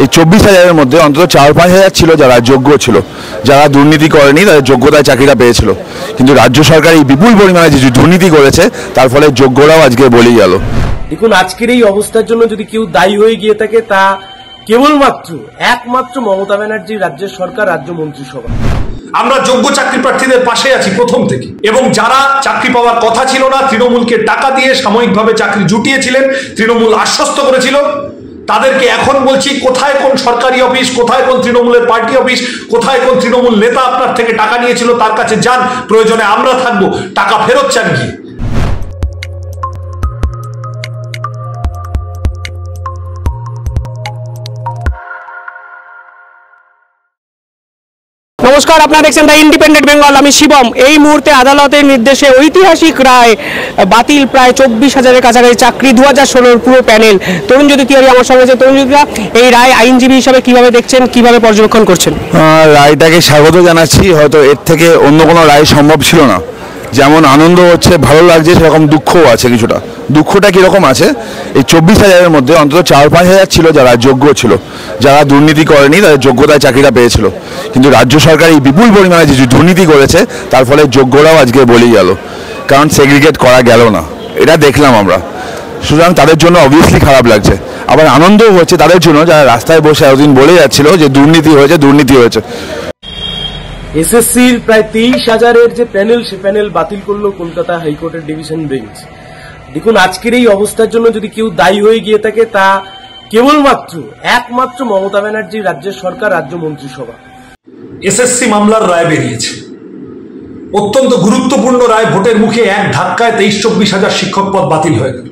এই 24,000-এর মধ্যে অন্তত 4-5,000 ছিল যারা যোগ্য ছিল, যারা দুর্নীতি করেনি, তাদের যোগ্যতায় চাকরিটা পেয়েছিল। কিন্তু রাজ্য সরকার এই বিপুল পরিমাণে যে দুর্নীতি করেছে তার ফলে যোগ্যরাও আজকে বলেই গেল। দেখুন, আজকের এই অবস্থার জন্য যদি কেউ দায়ী হয়ে গিয়ে থাকে তা কেবলমাত্র একমাত্র মমতা ব্যানার্জির রাজ্যের সরকার, রাজ্য মন্ত্রিসভা। আমরা যোগ্য চাকরি প্রার্থীদের পাশে আছি প্রথম থেকে, এবং যারা চাকরি পাওয়ার কথা ছিল না, তৃণমূলকে টাকা দিয়ে সাময়িকভাবে চাকরি জুটিয়েছিলেন, তৃণমূল আশ্বস্ত করেছিল, তাদেরকে এখন বলছি, কোথায় কোন সরকারি অফিস, কোথায় কোন তৃণমূলের পার্টি অফিস, কোথায় কোন তৃণমূল নেতা আপনার থেকে টাকা নিয়েছিল, তার কাছে যান, প্রয়োজনে আমরা থাকবো, টাকা ফেরত চান গিয়ে। নমস্কার, আপনারা দেখছেন দ্য ইন্ডিপেন্ডেন্ট বেঙ্গল। আমি শিবম। এই মুহূর্তে আদালতের নির্দেশে ঐতিহাসিক রায় বাতিল প্রায় 24,000-এর কাছাকাছি চাকরি, 2016-র পুরো প্যানেল। তরুণজ্যোতি তিওয়ারি আমার সঙ্গে আছে। তরুণজ্যোতিরা, এই রায় আইনজীবী হিসাবে কিভাবে দেখছেন, কিভাবে পর্যবেক্ষণ করছেন? রায়টাকে স্বাগত জানাচ্ছি। হয়তো এর থেকে অন্য কোনো রায় সম্ভব ছিল না। যেমন আনন্দ হচ্ছে, ভালো লাগছে, সেরকম দুঃখও আছে কিছুটা। দুঃখটা কীরকম আছে, এই 24,000-এর মধ্যে অন্তত 4-5,000 ছিল যারা যোগ্য ছিল, যারা দুর্নীতি করেনি, তাদের যোগ্যতায় চাকরিটা পেয়েছিল। কিন্তু রাজ্য সরকার এই বিপুল পরিমাণে যে দুর্নীতি করেছে তার ফলে যোগ্যরাও আজকে বলেই গেল, কারণ সেগ্রিগেট করা গেল না, এটা দেখলাম আমরা। সুতরাং তাদের জন্য অবভিয়াসলি খারাপ লাগছে। আবার আনন্দও হচ্ছে তাদের জন্য যারা রাস্তায় বসে এতদিন বলে যাচ্ছিল যে দুর্নীতি হয়েছে, দুর্নীতি হয়েছে। এসএসসির প্রায় 23,000-এর যে প্যানেল, সে প্যানেল বাতিল করলো কলকাতা হাইকোর্টের ডিভিশন বেঞ্চ। দেখুন, আজকের এই অবস্থার জন্য যদি কেউ দায়ী হয়ে গিয়ে থাকে তা কেবলমাত্র একমাত্র মমতা ব্যানার্জির রাজ্যের সরকার, রাজ্য মন্ত্রিসভা। এসএসসি মামলার রায় বেরিয়েছে, অত্যন্ত গুরুত্বপূর্ণ রায়। ভোটের মুখে এক ধাক্কায় 23-24,000 শিক্ষক পদ বাতিল হয়ে গেল।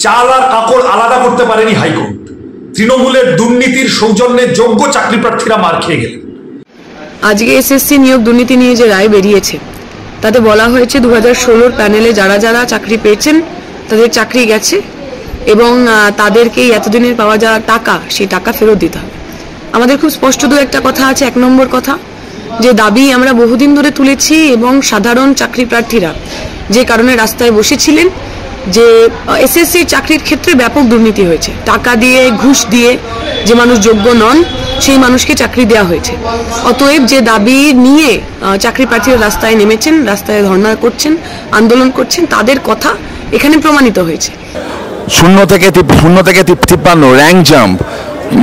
চাল আর কাপড় আলাদা করতে পারেনি হাইকোর্ট। তৃণমূলের দুর্নীতির সৌজন্যে যোগ্য চাকরি প্রার্থীরা মার খেয়ে গেলেন। আজকে এসএসসি নিয়োগ দুর্নীতি নিয়ে যে রায় বেরিয়েছে তাতে বলা হয়েছে 2016-র প্যানেলে যারা যারা চাকরি পেয়েছেন তাদের চাকরি গেছে, এবং তাদেরকেই এতদিনের পাওয়া যাওয়া টাকা, সেই টাকা ফেরত দিতে হবে। আমাদের খুব স্পষ্ট দু একটা কথা আছে। 1 নম্বর কথা, যে দাবি আমরা বহুদিন ধরে তুলেছি, এবং সাধারণ চাকরি প্রার্থীরা যে কারণে রাস্তায় বসেছিলেন, যে এসএসসি চাকরির ক্ষেত্রে ব্যাপক দুর্নীতি হয়েছে। টাকা দিয়ে, ঘুষ দিয়ে যে মানুষ যোগ্য নন সেই মানুষকে চাকরি দেওয়া হয়েছে। অতএব যে দাবি নিয়ে চাকরি প্রার্থীরা রাস্তায় নেমেছেন, রাস্তায় ধর্ণা করছেন, আন্দোলন করছেন, তাদের কথা এখানে প্রমাণিত হয়েছে। 0 থেকে 53 র্যাঙ্ক জাম্প,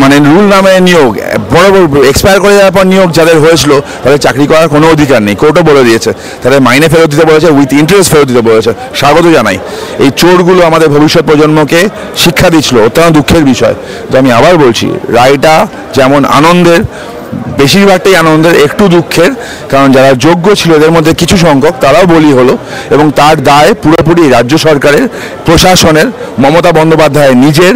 মানে রুল নামে নিয়োগ, বড় বড় এক্সপায়ার করে যাওয়ার পর নিয়োগ যাদের হয়েছিল তাদের চাকরি করার কোনো অধিকার নেই। কোর্টও বলে দিয়েছে, তাদের মাইনে ফেরত দিতে বলেছে, উইথ ইন্টারেস্ট ফেরত দিতে বলেছে। স্বাগত জানাই। এই চোরগুলো আমাদের ভবিষ্যৎ প্রজন্মকে শিক্ষা দিচ্ছিল, অত্যন্ত দুঃখের বিষয়। তো আমি আবার বলছি, রায়টা যেমন আনন্দের, বেশিরভাগটাই আনন্দের, একটু দুঃখের, কারণ যারা যোগ্য ছিল এদের মধ্যে কিছু সংখ্যক তারাও বলি হলো, এবং তার দায় পুরোপুরি রাজ্য সরকারের, প্রশাসনের, মমতা বন্দ্যোপাধ্যায়ের নিজের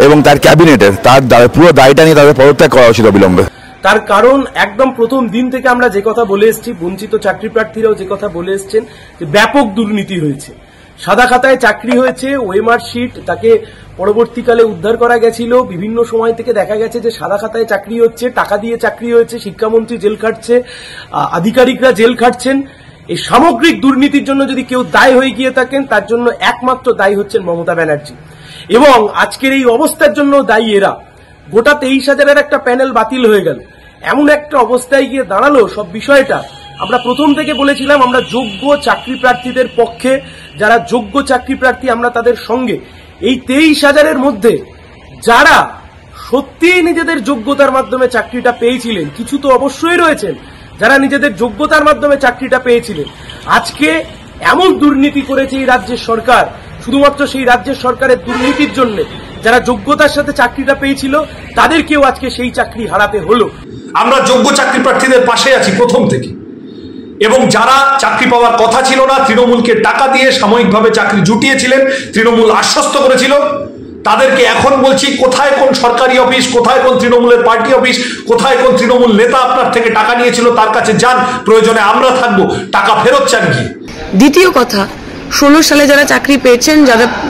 এবং তার ক্যাবিনেটের। তার পুরো দায়টা নিয়ে তাদের পদত্যাগ করা উচিত অবিলম্বে। তার কারণ, একদম প্রথম দিন থেকে আমরা যে কথা বলে এসেছি, বঞ্চিত চাকরি প্রার্থীরাও যে কথা বলে এসছেন, যে ব্যাপক দুর্নীতি হয়েছে। সাদা খাতায় চাকরি হয়েছে, ওএমআর শিট, তাকে পরবর্তীকালে উদ্ধার করা গেছিল। বিভিন্ন সময় থেকে দেখা গেছে যে সাদা খাতায় চাকরি হচ্ছে, টাকা দিয়ে চাকরি হয়েছে, শিক্ষামন্ত্রী জেল খাটছে, আধিকারিকরা জেল খাটছেন। এই সামগ্রিক দুর্নীতির জন্য যদি কেউ দায়ী হয়ে গিয়ে থাকেন, তার জন্য একমাত্র দায়ী হচ্ছেন মমতা ব্যানার্জি, এবং আজকের এই অবস্থার জন্য দায়ী এরা। গোটা 23,000-এর একটা প্যানেল বাতিল হয়ে গেল, এমন একটা অবস্থায় গিয়ে দাঁড়ালো সব বিষয়টা। আমরা প্রথম থেকে বলেছিলাম আমরা যোগ্য চাকরি প্রার্থীদের পক্ষে, যারা যোগ্য চাকরি প্রার্থী আমরা তাদের সঙ্গে। এই 23,000-এর মধ্যে যারা সত্যিই নিজেদের যোগ্যতার মাধ্যমে চাকরিটা পেয়েছিলেন, কিছু তো অবশ্যই রয়েছেন যারা নিজেদের যোগ্যতার মাধ্যমে চাকরিটা পেয়েছিলেন। আজকে এমন দুর্নীতি করেছে এই রাজ্যের সরকার, শুধুমাত্র সেই রাজ্যের সরকারের দুর্নীতির জন্য যারা যোগ্যতার সাথে চাকরিটা পেয়েছিল তাদেরকেও আজকে সেই চাকরি হারাতে হলো। আমরা যোগ্য চাকরি প্রার্থীদের পাশে আছি প্রথম থেকে, এবং যারা চাকরি পাওয়ার কথা ছিল না, তৃণমূলকে টাকা দিয়ে সাময়িকভাবে চাকরি জুটিয়েছিলেন, তৃণমূল আশ্বস্ত করেছিল, তাদেরকে এখন বলছি, কোথায় কোন সরকারি অফিস, কোথায় কোন তৃণমূলের পার্টি অফিস, কোথায় কোন তৃণমূল নেতা আপনার থেকে টাকা নিয়েছিল, তার কাছে যান, প্রয়োজনে আমরা থাকবো, টাকা ফেরত চান গিয়ে। দ্বিতীয় কথা, 16 সালে যারা চাকরি পেয়েছেন,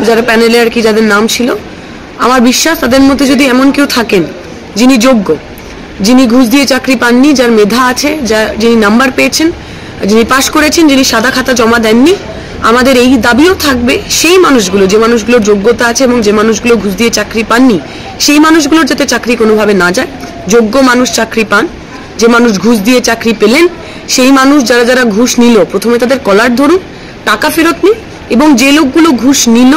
যারা প্যানেলে আর কি যাদের নাম ছিল, আমার বিশ্বাস তাদের মধ্যে যদি এমন কেউ থাকেন যিনি যোগ্য, যিনি ঘুষ দিয়ে চাকরি পাননি, যার মেধা আছে, যিনি নাম্বার পেয়েছেন, যিনি পাশ করেছেন, যিনি সাদা খাতা জমা দেননি, আমাদের এই দাবিও থাকবে সেই মানুষগুলো, যে মানুষগুলোর যোগ্যতা আছে এবং যে মানুষগুলো ঘুষ দিয়ে চাকরি পাননি, সেই মানুষগুলোর যাতে চাকরি কোনোভাবে না যায়, যোগ্য মানুষ চাকরি পান। যে মানুষ ঘুষ দিয়ে চাকরি পেলেন সেই মানুষ যারা যারা ঘুষ নিল প্রথমে তাদের কলার ধরুন, টাকা ফেরত নিন, এবং যে লোকগুলো ঘুষ নিল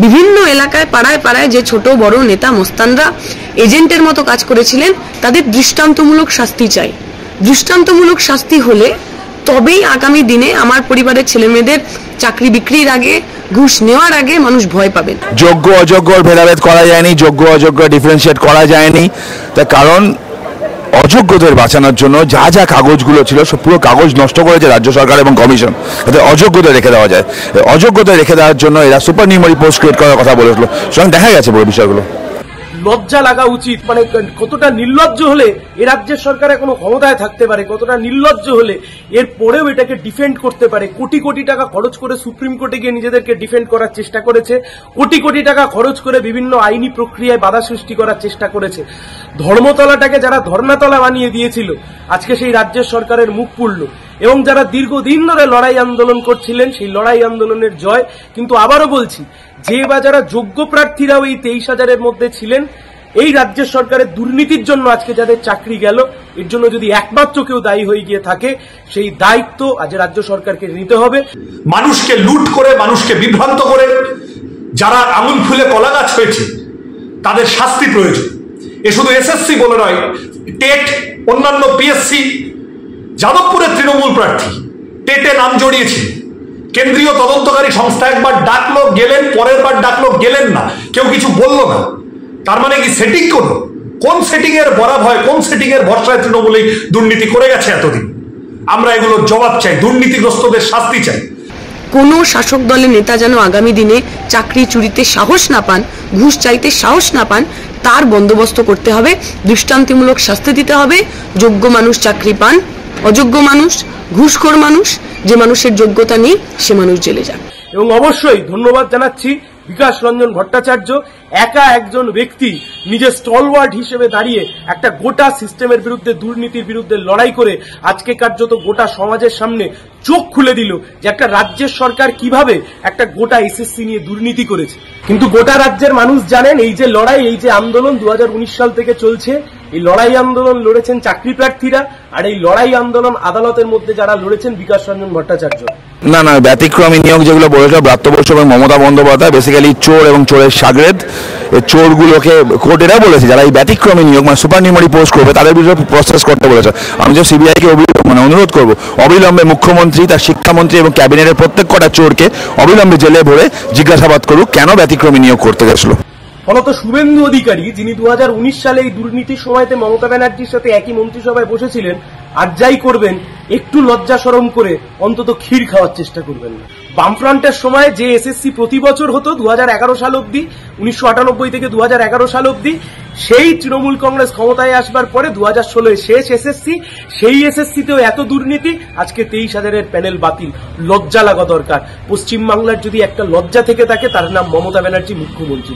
বিভিন্ন এলাকায় পাড়ায় পাড়ায় যে ছোট বড় নেতা মোস্তানরা এজেন্টের মতো কাজ করেছিলেন তাদের দৃষ্টান্তমূলক শাস্তি চাই। দৃষ্টান্তমূলক শাস্তি হলে তবেই আগামী দিনে আমার পরিবারের ছেলেমেয়েদের চাকরি বিক্রির আগে, ঘুষ নেওয়ার আগে মানুষ ভয় পাবেন। যোগ্য অযোগ্যর ভেদাভেদ করা যায়নি, যোগ্য অযোগ্য ডিফারেন্সিয়েট করা যায়নি, তার কারণ অযোগ্যদের বাঁচানোর জন্য যা যা কাগজগুলো ছিল সব পুরো কাগজ নষ্ট করেছে রাজ্য সরকার এবং কমিশন, যাতে অযোগ্যদের রেখে দেওয়া যায়। অযোগ্যদের রেখে দেওয়ার জন্য এরা সুপার নিউমারি পোস্ট ক্রিয়েট করার কথা বলেছিল, সুতরাং দেখা গেছে পুরো বিষয়গুলো। লজ্জা লাগা উচিত, মানে কতটা নির্লজ্জ হলে এ রাজ্যের সরকারের কোনো ক্ষমতায় থাকতে পারে, কতটা নির্লজ্জ হলে এর পরেও এটাকে ডিফেন্ড করতে পারে। কোটি কোটি টাকা খরচ করে সুপ্রিম কোর্টে গিয়ে নিজেদেরকে ডিফেন্ড করার চেষ্টা করেছে, কোটি কোটি টাকা খরচ করে বিভিন্ন আইনি প্রক্রিয়ায় বাধা সৃষ্টি করার চেষ্টা করেছে। ধর্মতলাটাকে যারা ধর্নাতলা বানিয়ে দিয়েছিল আজকে সেই রাজ্যের সরকারের মুখ পুড়ল, এবং যারা দীর্ঘদিন ধরে লড়াই আন্দোলন করছিলেন সেই লড়াই আন্দোলনের জয়। কিন্তু আবারও বলছি, যে বা যারা যোগ্য প্রার্থীরাও এই 23,000-এর মধ্যে ছিলেন, এই রাজ্যের সরকারের দুর্নীতির জন্য আজকে যাদের চাকরি গেল, এর জন্য যদি একমাত্র কেউ দায়ী হয়ে গিয়ে থাকে সেই দায়িত্ব আজ রাজ্য সরকারকে নিতে হবে। মানুষকে লুট করে, মানুষকে বিভ্রান্ত করে যারা আঙুল ফুলে কলা গাছ হয়েছে তাদের শাস্তি প্রয়োজন। এ শুধু এসএসসি বলে নয়, টেট, অন্যান্য পিএসসি, যাদবপুরের তৃণমূল প্রার্থী টেটে নাম জড়িয়েছিল, কেন্দ্রীয় তদন্তকারী সংস্থা একবার ডাকলো গেলেন, পরের বার ডাকলো গেলেন না, কেউ কিছু বললো না। তার মানে কি সেটিং করলো? কোন সেটিং এর বরাব হয়, কোন সেটিং এর ভরসায় তৃণমূল দুর্নীতি করে গেছে এতদিন? আমরা এগুলোর জবাব চাই, দুর্নীতিগ্রস্তদের শাস্তি চাই। কোনো শাসক দলের নেতা যেন আগামী দিনে চাকরি চুরিতে সাহস না পান, ঘুষ চাইতে সাহস না পান, তার বন্দোবস্ত করতে হবে, দৃষ্টান্তমূলক শাস্তি দিতে হবে। যোগ্য মানুষ চাকরি পান, অযোগ্য মানুষ, ঘুষখোর মানুষ, যে মানুষের যোগ্যতা নেই সে মানুষ জেলে যান। এবং অবশ্যই ধন্যবাদ জানাচ্ছি বিকাশ রঞ্জন ভট্টাচার্য, একা একজন ব্যক্তি নিজের স্টলওয়ার্ড হিসেবে দাঁড়িয়ে একটা গোটা সিস্টেমের বিরুদ্ধে, দুর্নীতির বিরুদ্ধে লড়াই করে আজকে কার্যত গোটা সমাজের সামনে চোখ খুলে দিল যে একটা রাজ্যের সরকার কিভাবে একটা গোটা এসএসসি নিয়ে দুর্নীতি করেছে। কিন্তু গোটা রাজ্যের মানুষ জানেন এই যে লড়াই, এই যে আন্দোলন 2019 সাল থেকে চলছে, এই লড়াই আন্দোলন লড়েছেন চাকরি প্রার্থীরা, আর এই লড়াই আন্দোলন আদালতের মধ্যে যারা লড়েছেন বিকাশ রঞ্জন ভট্টাচার্য। না না, ব্যতিক্রমী নিয়োগ যেগুলো বলেছিল ব্রাত্য বসু এবং মমতা বন্দ্যোপাধ্যায়, বেসিক্যালি চোর এবং চোরের সাগরেদ, এই চোরগুলোকে কোর্ট এরা বলেছে যারা এই ব্যতিক্রমী নিয়োগ মানে সুপার নিউমারি পোস্ট করবে তাদের বিরুদ্ধে প্রসেস করতে বলেছে। আমি যে সিবিআইকে অনুরোধ করবো অবিলম্বে মুখ্যমন্ত্রী, তার শিক্ষামন্ত্রী এবং ক্যাবিনেটের প্রত্যেক কটা চোরকে অবিলম্বে জেলে ভরে জিজ্ঞাসাবাদ করুক কেন ব্যতিক্রমী নিয়োগ করতে গেছিল। ফলত শুভেন্দু অধিকারী, যিনি 2019 সালে এই দুর্নীতির সময়তে মমতা ব্যানার্জির সাথে একই মন্ত্রিসভায় বসেছিলেন, আর যাই করবেন একটু লজ্জা শরম করে অন্তত ক্ষীর খাওয়ার চেষ্টা করবেন না। বামফ্রন্টের সময় যে এসএসসি প্রতি বছর হতো 2011 সাল অব্দি, 1998 থেকে 2011 সাল অব্দি, সেই তৃণমূল কংগ্রেস ক্ষমতায় আসবার পরে 2016 শেষ এসএসসি, সেই এসএসসিতেও এত দুর্নীতি, আজকে 23,000-এর প্যানেল বাতিল। লজ্জা লাগা দরকার। পশ্চিমবাংলার যদি একটা লজ্জা থেকে থাকে তার নাম মমতা ব্যানার্জি মুখ্যমন্ত্রী।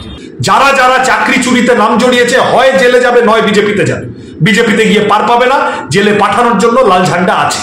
যারা যারা চাকরি চুরিতে নাম জড়িয়েছে হয় জেলে যাবে, নয় বিজেপিতে যাবে। বিজেপিতে গিয়ে পার পাবে না, জেলে পাঠানোর জন্য লাল ঝান্ডা আছে।